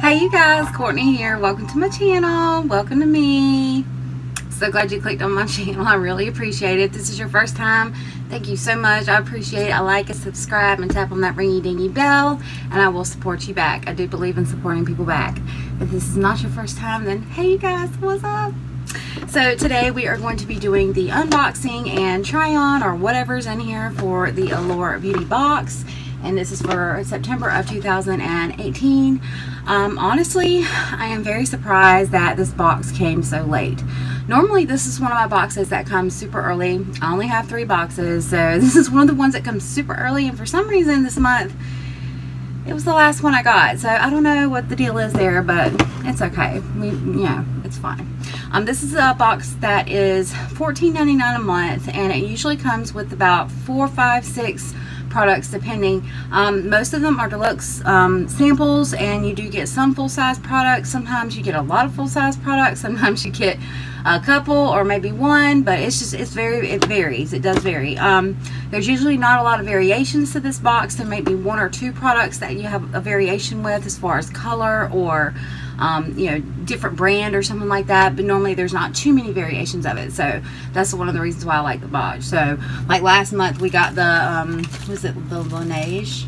Hey you guys, Courtney here. Welcome to my channel. Welcome to me. So glad you clicked on my channel. I really appreciate it. If this is your first time, thank you so much. I appreciate it. I like it, subscribe, and tap on that ringy dingy bell, and I will support you back. I do believe in supporting people back. If this is not your first time, then hey you guys, what's up? So today we are going to be doing the unboxing and try on or whatever's in here for the Allure Beauty Box. And this is for September of 2018. Honestly, I am very surprised that this box came so late. Normally this is one of my boxes that comes super early. I only have 3 boxes, so this is one of the ones that comes super early, and for some reason this month it was the last one I got. So I don't know what the deal is there, but it's okay. It's fine. This is a box that is $14.99 a month, and it usually comes with about 4, 5, 6 products depending. Most of them are deluxe samples, and you do get some full-size products. Sometimes you get a lot of full-size products, sometimes you get a couple or maybe one, but it varies. It does vary. There's usually not a lot of variations to this box. There may be 1 or 2 products that you have a variation with as far as color or different brand or something like that, but normally there's not too many variations of it. So that's one of the reasons why I like the box. So like last month we got the was it the Laneige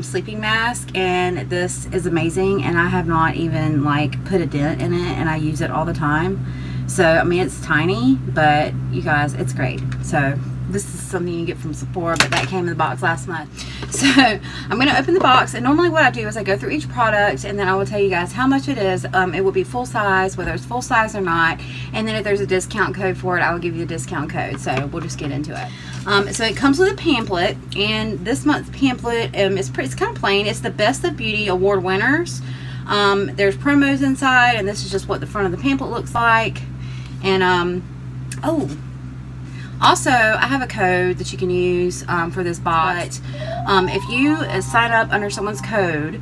sleeping mask, and this is amazing, and I have not even like put a dent in it, and I use it all the time. So I mean, it's tiny, but you guys, it's great. So this is something you get from Sephora, but that came in the box last month. So I'm going to open the box, and normally what I do is I go through each product, and then I will tell you guys how much it is. It will be full size, whether it's full size or not, and then if there's a discount code for it, I will give you a discount code. So we'll just get into it. So it comes with a pamphlet, and this month's pamphlet it's kind of plain. It's the Best of Beauty Award winners. There's promos inside, and this is just what the front of the pamphlet looks like. And also, I have a code that you can use for this box. If you sign up under someone's code,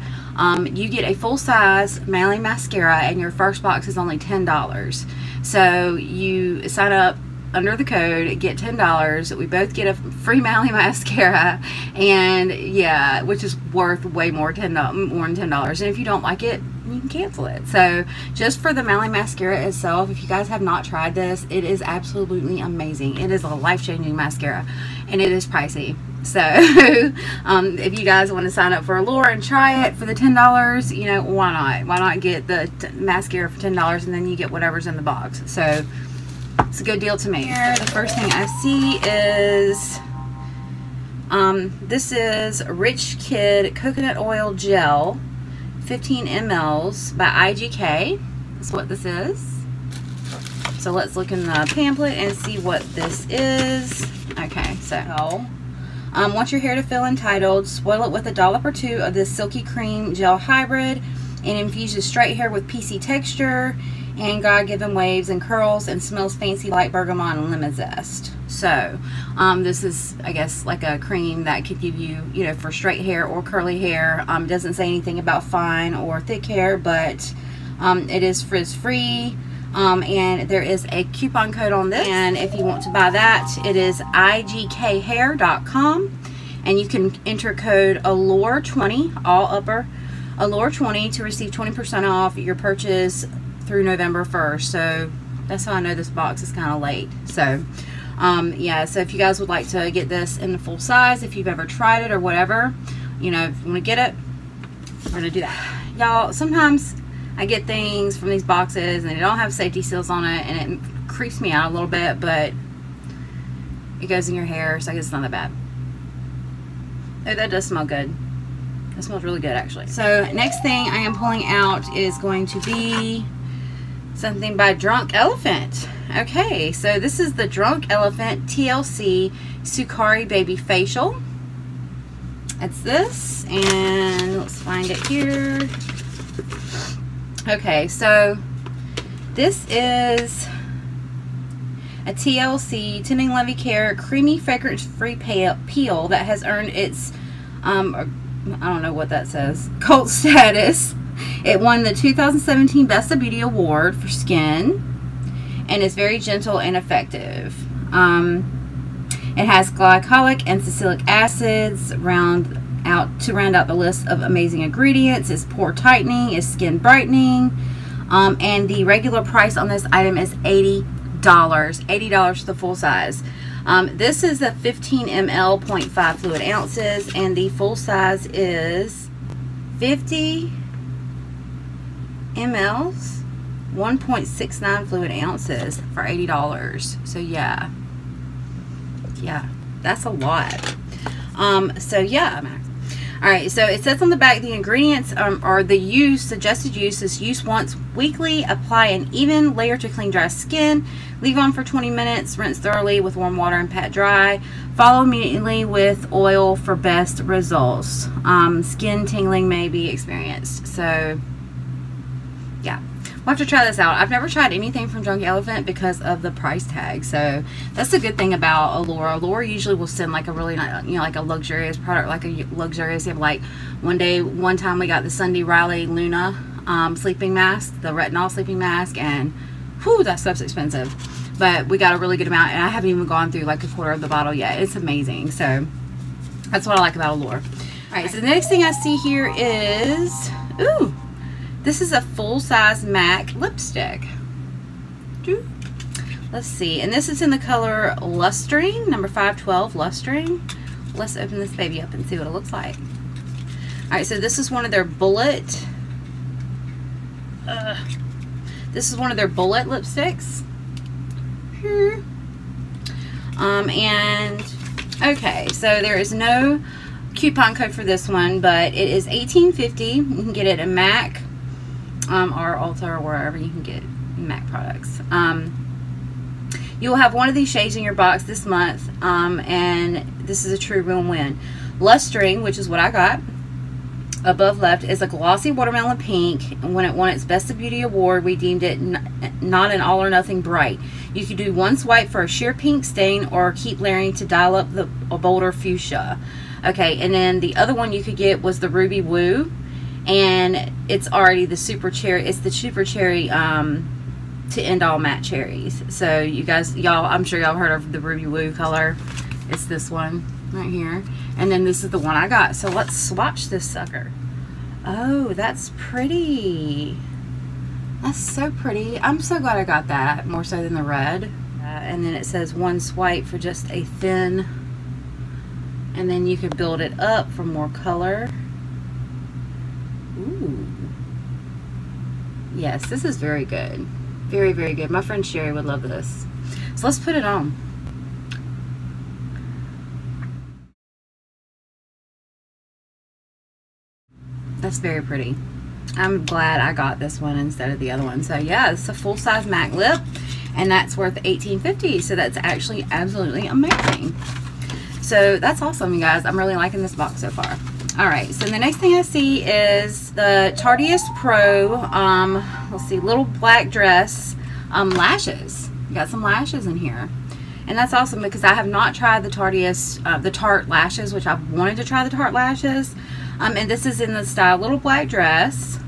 you get a full-size Mally Mascara, and your first box is only $10. So you sign up under the code, get $10. We both get a free Mally Mascara, and yeah, which is worth way more than $10. And if you don't like it, you can cancel it. So just for the Mally Mascara itself, if you guys have not tried this, it is absolutely amazing. It is a life-changing mascara, and it is pricey. So if you guys want to sign up for Allure and try it for the $10, why not? Why not get the mascara for $10, and then you get whatever's in the box? So it's a good deal to me. Here, the first thing I see is this is Rich Kid Coconut Oil Gel, 15 mLs by IGK. That's what this is. So let's look in the pamphlet and see what this is. Okay, so want your hair to feel entitled, spoil it with a dollop or 2 of this silky cream gel hybrid, and infuses straight hair with PC texture and God-given waves and curls, and smells fancy like bergamot and lemon zest. So this is, I guess, like a cream that could give you, for straight hair or curly hair. It doesn't say anything about fine or thick hair, but it is frizz-free, and there is a coupon code on this, and if you want to buy that, it is igkhair.com, and you can enter code Allure20, all upper, Allure20, to receive 20% off your purchase through November 1st. So that's how I know this box is kind of late. So yeah, so if you guys would like to get this in the full size, if you've ever tried it or whatever, if you want to get it, we're gonna do that. Y'all, sometimes I get things from these boxes and they don't have safety seals on it, and it creeps me out a little bit, but it goes in your hair, so I guess it's not that bad. Oh, that does smell good. That smells really good, actually. So next thing I am pulling out is going to be something by Drunk Elephant. Okay, so this is the Drunk Elephant TLC Sukari Baby Facial. That's this, and let's find it here. Okay, so this is a TLC Tinting Levy Care Creamy Fragrance-Free Peel that has earned its I don't know what that says, cult status. It won the 2017 Best of Beauty Award for skin, and is very gentle and effective. It has glycolic and salicylic acids, round out to round out the list of amazing ingredients. It's pore tightening, it's skin brightening, and the regular price on this item is $80. $80 for the full size. This is a 15 ml, 0.5 fluid ounces, and the full size is 50 mLs, 1.69 fluid ounces for $80. So yeah, that's a lot. So yeah. Alright, so it says on the back the ingredients are the suggested use is use once weekly, apply an even layer to clean dry skin, leave on for 20 minutes, rinse thoroughly with warm water and pat dry, follow immediately with oil for best results. Skin tingling may be experienced. So yeah, we'll have to try this out. I've never tried anything from Junkie Elephant because of the price tag, so that's the good thing about Allure. Allure usually will send like a really nice, you know, like a luxurious product, like a luxurious. Like one time we got the Sunday Riley Luna sleeping mask, the retinol sleeping mask, and whew, that stuff's expensive, but we got a really good amount, and I haven't even gone through like a quarter of the bottle yet. It's amazing. So that's what I like about Allure. All right, so the next thing I see here is, ooh, this is a full-size MAC lipstick. Let's see, and this is in the color Lustring, number 512 Lustring. Let's open this baby up and see what it looks like. All right, so this is one of their bullet. This is one of their bullet lipsticks. And okay, so there is no coupon code for this one, but it is $18.50. You can get it at MAC. Or Ulta, or wherever you can get MAC products. You will have one of these shades in your box this month, and this is a true real win. Lustring, which is what I got, above left, is a glossy watermelon pink. When it won its Best of Beauty award, we deemed it not an all or nothing bright. You could do one swipe for a sheer pink stain, or keep layering to dial up a bolder fuchsia. Okay, and then the other one you could get was the Ruby Woo, and it's already the super cherry. It's the super cherry to end all matte cherries. So you guys, y'all, I'm sure y'all heard of the Ruby Woo color. It's this one right here, and then this is the one I got. So let's swatch this sucker. Oh, that's pretty. That's so pretty. I'm so glad I got that, more so than the red. And then it says one swipe for just a thin, and then you can build it up for more color. Ooh. Yes, this is very good. Very, very good. My friend Sherry would love this. So let's put it on. That's very pretty. I'm glad I got this one instead of the other one. So yeah, it's a full-size MAC lip, and that's worth $18.50. So that's actually absolutely amazing. So that's awesome, you guys. I'm really liking this box so far. Alright, so the next thing I see is the Tarteist Pro, let's see, little black dress, lashes. You got some lashes in here. And that's awesome because I have not tried the Tarteist, the Tarte lashes, which I've wanted to try the Tarte lashes. And this is in the style little black dress.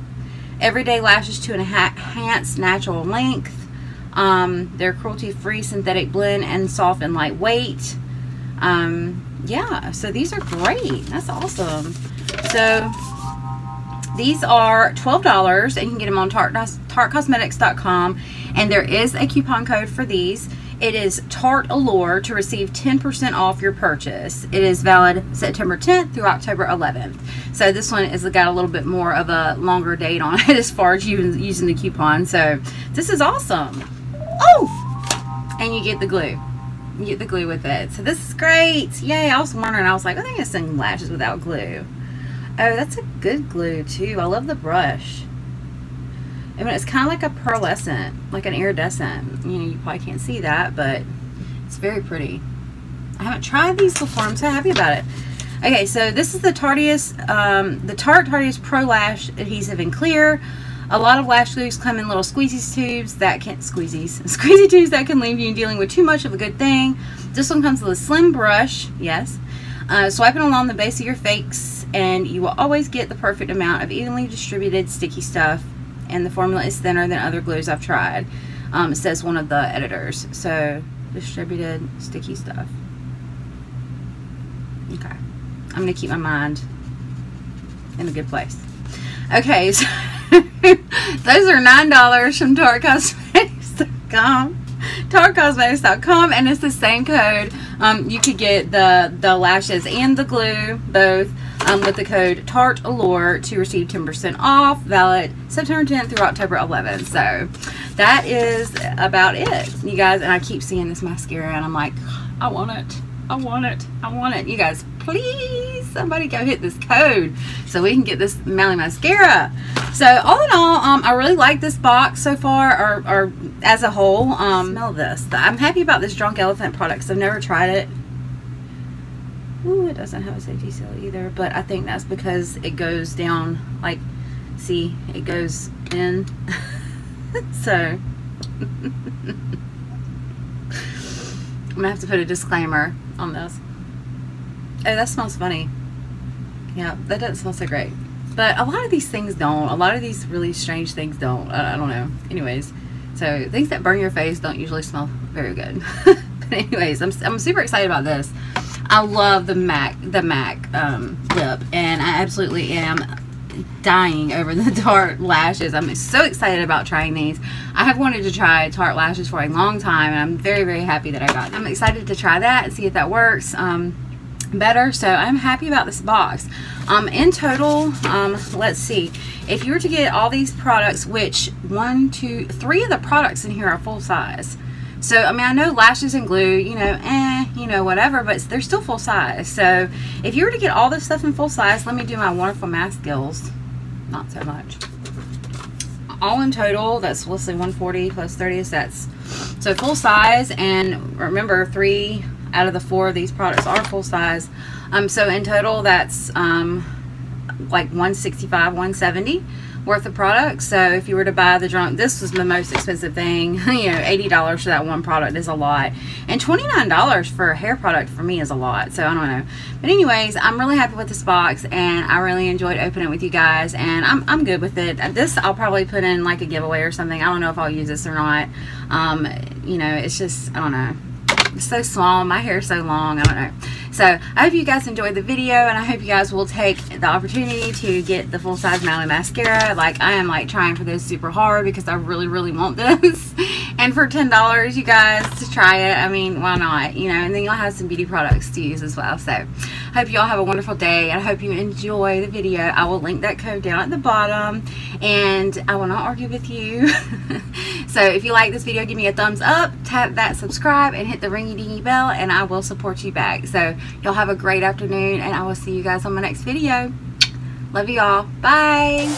Everyday lashes to enhance natural length. They're cruelty-free synthetic blend and soft and lightweight. Yeah, so these are great. That's awesome. So these are $12, and you can get them on tartecosmetics.com, and there is a coupon code for these. It is Tarte Allure to receive 10% off your purchase. It is valid September 10th through October 11th. So this one has got a little bit more of a longer date on it as far as using the coupon. So this is awesome. Oh! And you get the glue. You get the glue with it. So this is great. Yay. I was wondering, I was like, I think I sing lashes without glue. Oh, that's a good glue too. I love the brush. I mean, it's kind of like a pearlescent, like an iridescent. You know, you probably can't see that, but it's very pretty. I haven't tried these before. I'm so happy about it. Okay, so this is the Tarteist, the Tarte Tarteist Pro Lash Adhesive in Clear. A lot of lash glues come in little squeezy tubes that can squeezy tubes that can leave you dealing with too much of a good thing. This one comes with a slim brush. Yes, swipe it along the base of your face, and you will always get the perfect amount of evenly distributed sticky stuff. And the formula is thinner than other glues I've tried. It says one of the editors. So distributed sticky stuff. Okay, I'm gonna keep my mind in a good place. Okay, so those are $9 from tartcosmetics.com, and it's the same code. You could get the lashes and the glue both with the code TARTALLURE to receive 10% off, valid September 10th through October 11th. So that is about it, you guys. And I keep seeing this mascara and I'm like, I want it, I want it, I want it. You guys, please, somebody go hit this code so we can get this Mally mascara. So all in all, I really like this box so far, or as a whole. Smell this. I'm happy about this Drunk Elephant product because I've never tried it. Ooh, it doesn't have a safety seal either, but I think that's because it goes down, like, see, it goes in. So I'm gonna have to put a disclaimer on this. Oh, that smells funny. Yeah, that doesn't smell so great. But a lot of these things don't. A lot of these really strange things don't. I don't know. Anyways, so things that burn your face don't usually smell very good. But anyways, I'm super excited about this. I love the MAC lip, and I absolutely am dying over the Tarte lashes. I'm so excited about trying these. I have wanted to try Tarte lashes for a long time, and I'm very, very happy that I got them. I'm excited to try that and see if that works better. So I'm happy about this box. In total, let's see, if you were to get all these products, which 1, 2, 3 of the products in here are full size. So, I mean, I know lashes and glue, you know, whatever, but they're still full size. So, if you were to get all this stuff in full size, let me do my wonderful math skills. Not so much. All in total, that's, let's see, 140 plus 30 sets. So, full size, and remember, 3 out of the 4 of these products are full size. So, in total, that's like 165, 170 worth of products. So if you were to buy the Drunk, this was the most expensive thing. You know, $80 for that one product is a lot, and $29 for a hair product for me is a lot. So I don't know, but anyways, I'm really happy with this box, and I really enjoyed opening it with you guys, and I'm good with it. This I'll probably put in like a giveaway or something. I don't know if I'll use this or not. You know, it's just, I don't know, it's so small, my hair is so long, I don't know. So I hope you guys enjoyed the video, and I hope you guys will take the opportunity to get the full size Mally mascara. Like, I am like trying for this super hard because I really, really want this. And for $10, you guys, to try it, I mean, why not? You know, and then you'll have some beauty products to use as well. So I hope you all have a wonderful day, and I hope you enjoy the video. I will link that code down at the bottom, and I will not argue with you. So if you like this video, give me a thumbs up, tap that subscribe, and hit the ringy dingy bell, and I will support you back. So y'all have a great afternoon, and I will see you guys on my next video. Love you all. Bye.